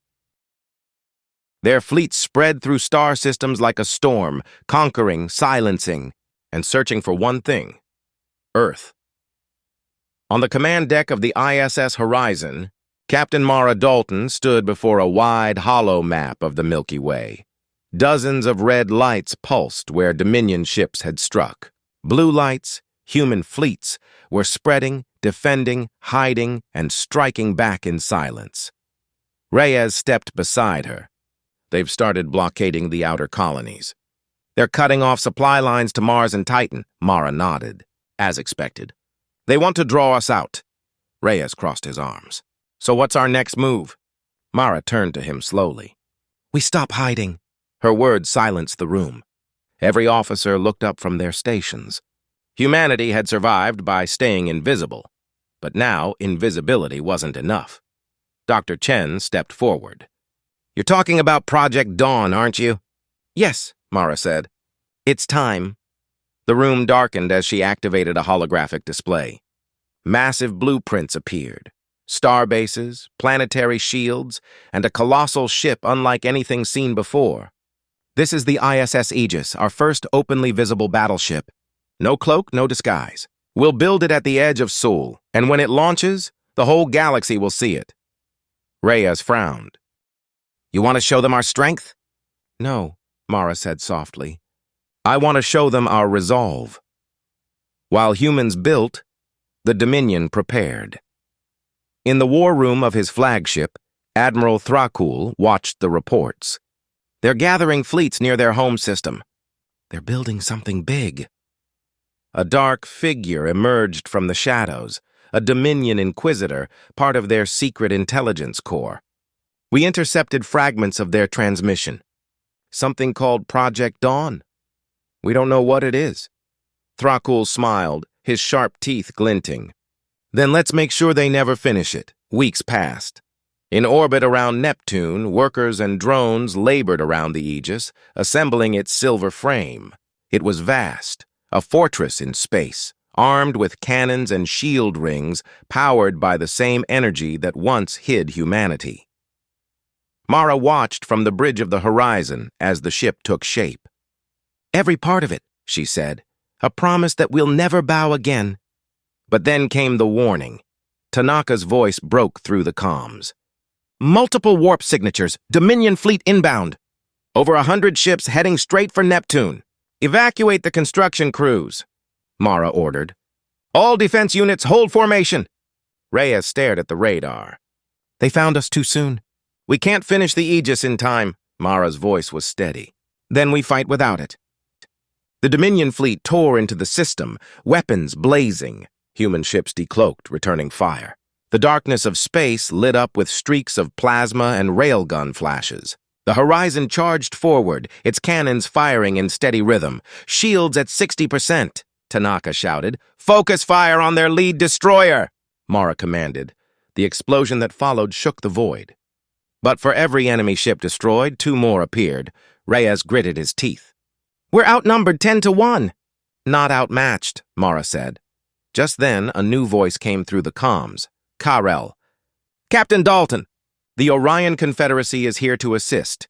Their fleet spread through star systems like a storm, conquering, silencing, and searching for one thing: Earth. On the command deck of the ISS Horizon, Captain Mara Dalton stood before a wide, hollow map of the Milky Way. Dozens of red lights pulsed where Dominion ships had struck. Blue lights, human fleets, were spreading, defending, hiding, and striking back in silence. Reyes stepped beside her. "They've started blockading the outer colonies. They're cutting off supply lines to Mars and Titan." Mara nodded, as expected. "They want to draw us out." Reyes crossed his arms. "So what's our next move?" Mara turned to him slowly. "We stop hiding." Her words silenced the room. Every officer looked up from their stations. Humanity had survived by staying invisible, but now invisibility wasn't enough. Dr. Chen stepped forward. "You're talking about Project Dawn, aren't you?" "Yes," Mara said. "It's time." The room darkened as she activated a holographic display. Massive blueprints appeared. Star bases, planetary shields, and a colossal ship unlike anything seen before. "This is the ISS Aegis, our first openly visible battleship. No cloak, no disguise. We'll build it at the edge of Seoul, and when it launches, the whole galaxy will see it." Reyes frowned. "You want to show them our strength?" "No," Mara said softly. "I want to show them our resolve." While humans built, the Dominion prepared. In the war room of his flagship, Admiral Thrakul watched the reports. "They're gathering fleets near their home system. They're building something big." A dark figure emerged from the shadows, a Dominion Inquisitor, part of their secret intelligence corps. "We intercepted fragments of their transmission. Something called Project Dawn. We don't know what it is." Thrakul smiled, his sharp teeth glinting. "Then let's make sure they never finish it." Weeks passed. In orbit around Neptune, workers and drones labored around the Aegis, assembling its silver frame. It was vast, a fortress in space, armed with cannons and shield rings powered by the same energy that once hid humanity. Mara watched from the bridge of the horizon as the ship took shape. "Every part of it," she said, "a promise that we'll never bow again." But then came the warning. Tanaka's voice broke through the comms. "Multiple warp signatures, Dominion fleet inbound. Over 100 ships heading straight for Neptune. Evacuate the construction crews," Mara ordered. "All defense units hold formation." Reyes stared at the radar. "They found us too soon. We can't finish the Aegis in time." Mara's voice was steady. "Then we fight without it." The Dominion fleet tore into the system, weapons blazing. Human ships decloaked, returning fire. The darkness of space lit up with streaks of plasma and railgun flashes. The horizon charged forward, its cannons firing in steady rhythm. "Shields at 60%, Tanaka shouted. "Focus fire on their lead destroyer," Mara commanded. The explosion that followed shook the void. But for every enemy ship destroyed, 2 more appeared. Reyes gritted his teeth. "We're outnumbered 10-1. "Not outmatched," Mara said. Just then, a new voice came through the comms. Karel. "Captain Dalton, the Orion Confederacy is here to assist."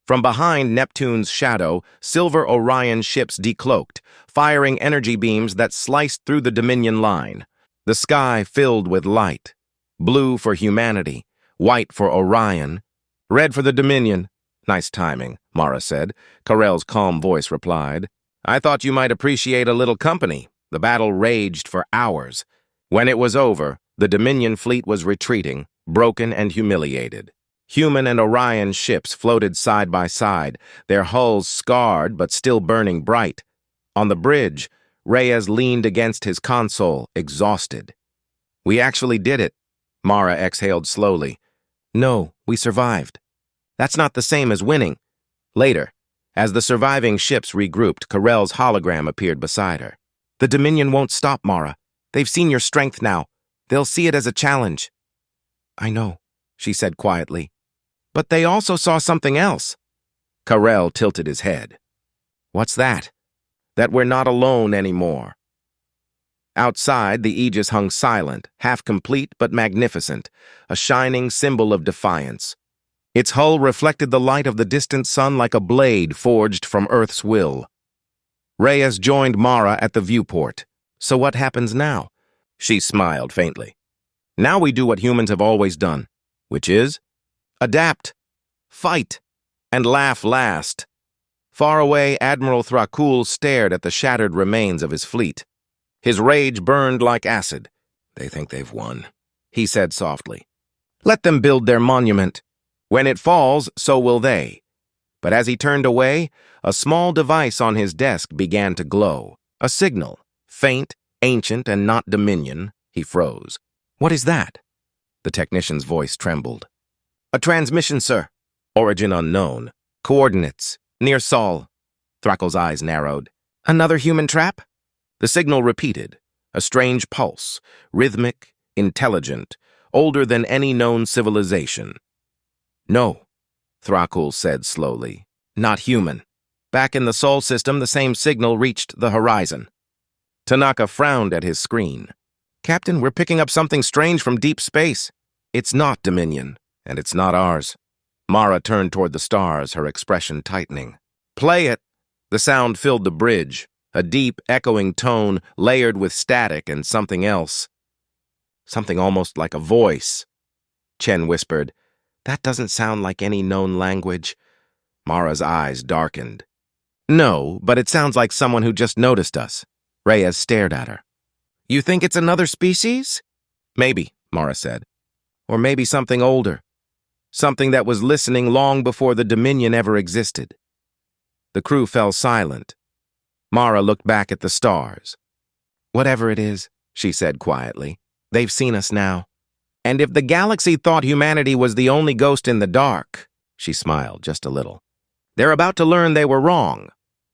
From behind Neptune's shadow, silver Orion ships decloaked, firing energy beams that sliced through the Dominion line. The sky filled with light. Blue for humanity, white for Orion, red for the Dominion. "Nice timing," Mara said. Karel's calm voice replied. "I thought you might appreciate a little company." The battle raged for hours. When it was over, the Dominion fleet was retreating, broken and humiliated. Human and Orion ships floated side by side, their hulls scarred but still burning bright. On the bridge, Reyes leaned against his console, exhausted. "We actually did it," Mara exhaled slowly. "No, we survived. That's not the same as winning." Later, as the surviving ships regrouped, Karel's hologram appeared beside her. "The Dominion won't stop, Mara. They've seen your strength now. They'll see it as a challenge." "I know," she said quietly. "But they also saw something else." Karel tilted his head. "What's that?" "That we're not alone anymore." Outside, the Aegis hung silent, half-complete but magnificent, a shining symbol of defiance. Its hull reflected the light of the distant sun like a blade forged from Earth's will. Reyes joined Mara at the viewport. "So what happens now?" She smiled faintly. "Now we do what humans have always done, which is adapt, fight, and laugh last." Far away, Admiral Thrakul stared at the shattered remains of his fleet. His rage burned like acid. "They think they've won," he said softly. "Let them build their monument. When it falls, so will they." But as he turned away, a small device on his desk began to glow. A signal, faint, ancient, and not Dominion. He froze. "What is that?" The technician's voice trembled. "A transmission, sir. Origin unknown. Coordinates. Near Sol." Thrakel's eyes narrowed. "Another human trap?" The signal repeated. A strange pulse. Rhythmic, intelligent, older than any known civilization. "No," Thrakul said slowly. "Not human." Back in the Sol system, the same signal reached the horizon. Tanaka frowned at his screen. "Captain, we're picking up something strange from deep space." "It's not Dominion, and it's not ours." Mara turned toward the stars, her expression tightening. "Play it." The sound filled the bridge, a deep, echoing tone layered with static and something else. Something almost like a voice. Chen whispered, "That doesn't sound like any known language." Mara's eyes darkened. "No, but it sounds like someone who just noticed us." Reyes stared at her. "You think it's another species?" "Maybe," Mara said. "Or maybe something older. Something that was listening long before the Dominion ever existed." The crew fell silent. Mara looked back at the stars. "Whatever it is," she said quietly, "they've seen us now. And if the galaxy thought humanity was the only ghost in the dark," she smiled just a little, "they're about to learn they were wrong."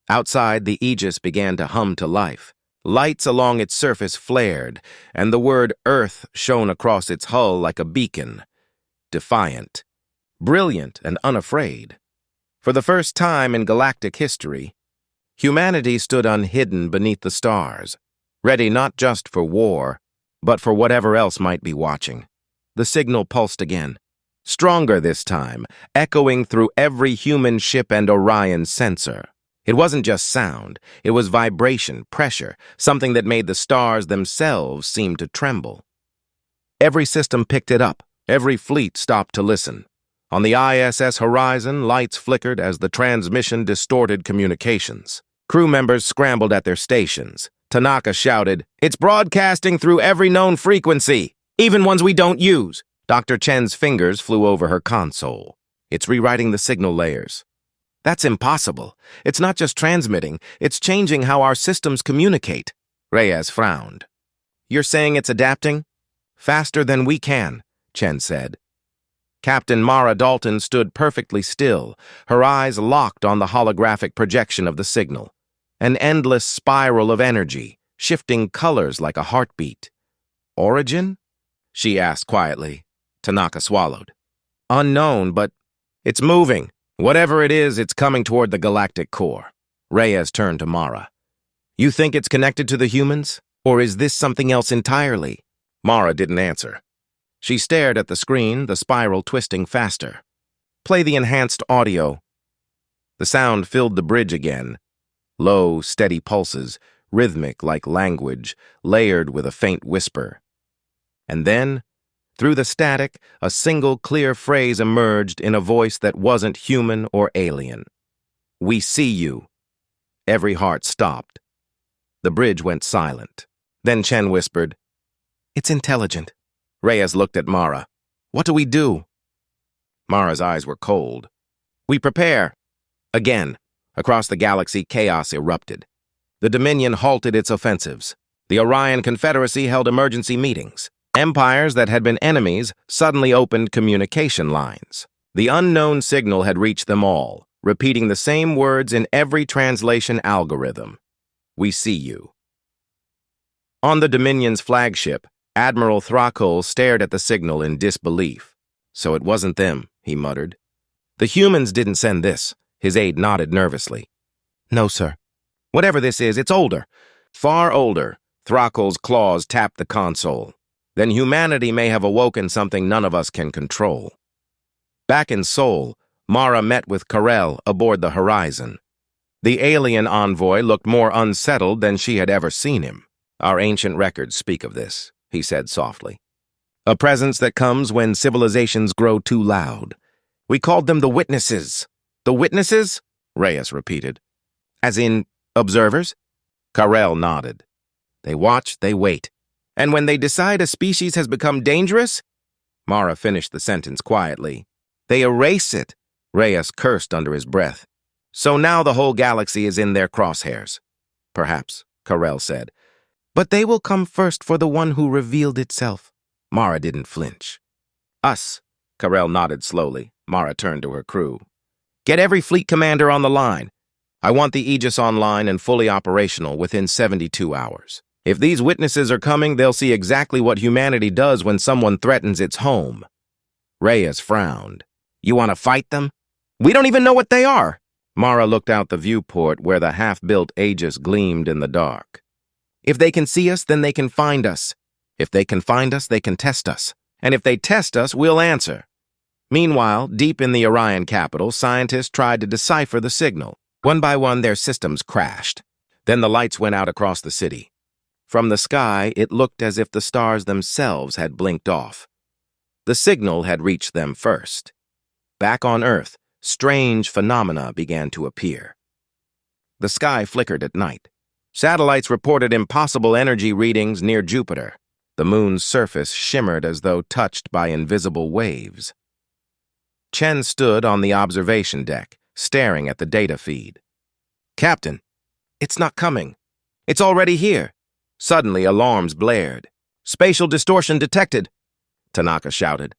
Outside, the Aegis began to hum to life. Lights along its surface flared, and the word Earth shone across its hull like a beacon. Defiant. Brilliant and unafraid. For the first time in galactic history, humanity stood unhidden beneath the stars, ready not just for war, but for whatever else might be watching. The signal pulsed again. Stronger this time, echoing through every human ship and Orion sensor. It wasn't just sound, it was vibration, pressure, something that made the stars themselves seem to tremble. Every system picked it up, every fleet stopped to listen. On the ISS horizon, lights flickered as the transmission distorted communications. Crew members scrambled at their stations. Tanaka shouted, "It's broadcasting through every known frequency, even ones we don't use." Dr. Chen's fingers flew over her console. "It's rewriting the signal layers." "That's impossible. It's not just transmitting, it's changing how our systems communicate." Reyes frowned. "You're saying it's adapting?" "Faster than we can," Chen said. Captain Mara Dalton stood perfectly still, her eyes locked on the holographic projection of the signal. An endless spiral of energy, shifting colors like a heartbeat. "Origin?" she asked quietly. Tanaka swallowed. Unknown, but it's moving. Whatever it is, it's coming toward the galactic core. Reyes turned to Mara. You think it's connected to the humans? Or is this something else entirely? Mara didn't answer. She stared at the screen, the spiral twisting faster. Play the enhanced audio. The sound filled the bridge again. Low, steady pulses, rhythmic like language, layered with a faint whisper. And then, through the static, a single clear phrase emerged in a voice that wasn't human or alien. We see you. Every heart stopped. The bridge went silent. Then Chen whispered, It's intelligent. Reyes looked at Mara. What do we do? Mara's eyes were cold. We prepare. Again, across the galaxy, chaos erupted. The Dominion halted its offensives. The Orion Confederacy held emergency meetings. Empires that had been enemies suddenly opened communication lines. The unknown signal had reached them all, repeating the same words in every translation algorithm. We see you. On the Dominion's flagship, Admiral Thrakul stared at the signal in disbelief. So it wasn't them, he muttered. The humans didn't send this. His aide nodded nervously. No, sir. Whatever this is, it's older. Far older. Thrakul's claws tapped the console. Then humanity may have awoken something none of us can control. Back in Seoul, Mara met with Karel aboard the Horizon. The alien envoy looked more unsettled than she had ever seen him. Our ancient records speak of this, he said softly. A presence that comes when civilizations grow too loud. We called them the witnesses. The witnesses? Reyes repeated. As in, observers? Karel nodded. They watch, they wait. And when they decide a species has become dangerous? Mara finished the sentence quietly. They erase it. Reyes cursed under his breath. So now the whole galaxy is in their crosshairs. Perhaps, Karel said. But they will come first for the one who revealed itself. Mara didn't flinch. Us. Karel nodded slowly. Mara turned to her crew. Get every fleet commander on the line. I want the Aegis online and fully operational within 72 hours. If these witnesses are coming, they'll see exactly what humanity does when someone threatens its home. Reyes frowned. You want to fight them? We don't even know what they are. Mara looked out the viewport where the half-built Aegis gleamed in the dark. If they can see us, then they can find us. If they can find us, they can test us. And if they test us, we'll answer. Meanwhile, deep in the Orion capital, scientists tried to decipher the signal. One by one, their systems crashed. Then the lights went out across the city. From the sky, it looked as if the stars themselves had blinked off. The signal had reached them first. Back on Earth, strange phenomena began to appear. The sky flickered at night. Satellites reported impossible energy readings near Jupiter. The moon's surface shimmered as though touched by invisible waves. Chen stood on the observation deck, staring at the data feed. Captain, it's not coming. It's already here. Suddenly, alarms blared. Spatial distortion detected, Tanaka shouted.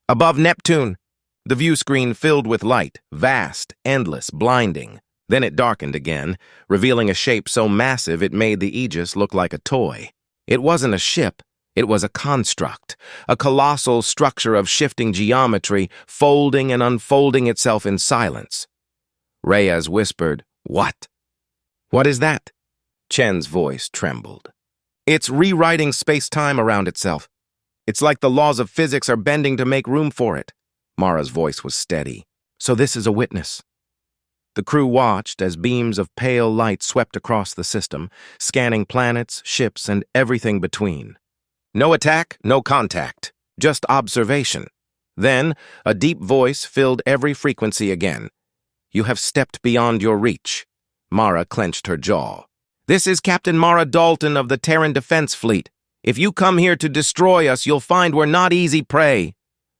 Above Neptune. The view screen filled with light, vast, endless, blinding. Then it darkened again, revealing a shape so massive it made the Aegis look like a toy. It wasn't a ship. It was a construct, a colossal structure of shifting geometry, folding and unfolding itself in silence. Reyes whispered, What? What is that? Chen's voice trembled. It's rewriting space-time around itself. It's like the laws of physics are bending to make room for it. Mara's voice was steady. So this is a witness. The crew watched as beams of pale light swept across the system, scanning planets, ships, and everything between. No attack, no contact, just observation. Then, a deep voice filled every frequency again. You have stepped beyond your reach. Mara clenched her jaw. This is Captain Mara Dalton of the Terran Defense Fleet. If you come here to destroy us, you'll find we're not easy prey.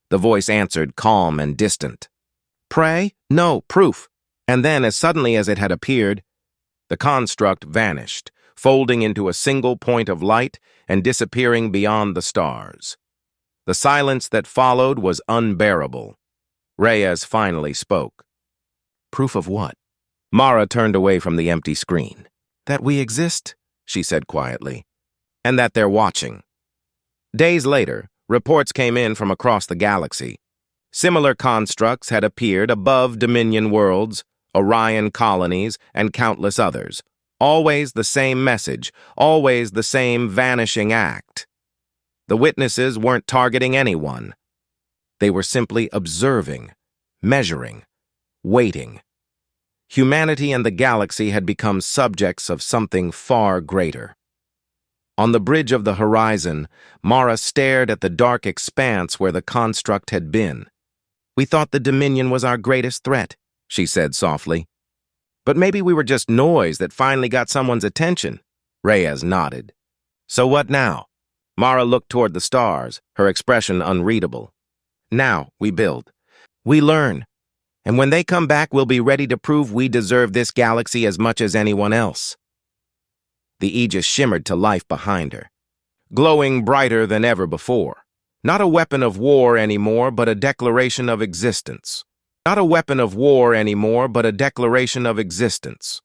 The voice answered, calm and distant. Prey? No, proof. And then, as suddenly as it had appeared, the construct vanished, folding into a single point of light and disappearing beyond the stars. The silence that followed was unbearable. Reyes finally spoke. Proof of what? Mara turned away from the empty screen. That we exist, she said quietly, and that they're watching. Days later, reports came in from across the galaxy. Similar constructs had appeared above Dominion worlds, Orion colonies, and countless others. Always the same message, always the same vanishing act. The witnesses weren't targeting anyone. They were simply observing, measuring, waiting. Humanity and the galaxy had become subjects of something far greater. On the bridge of the horizon, Mara stared at the dark expanse where the construct had been. "We thought the Dominion was our greatest threat," she said softly. "But maybe we were just noise that finally got someone's attention." Reyes nodded. "So what now?" Mara looked toward the stars, her expression unreadable. "Now we build. We learn. And when they come back, we'll be ready to prove we deserve this galaxy as much as anyone else." The Aegis shimmered to life behind her, glowing brighter than ever before. Not a weapon of war anymore, but a declaration of existence. Not a weapon of war anymore, but a declaration of existence.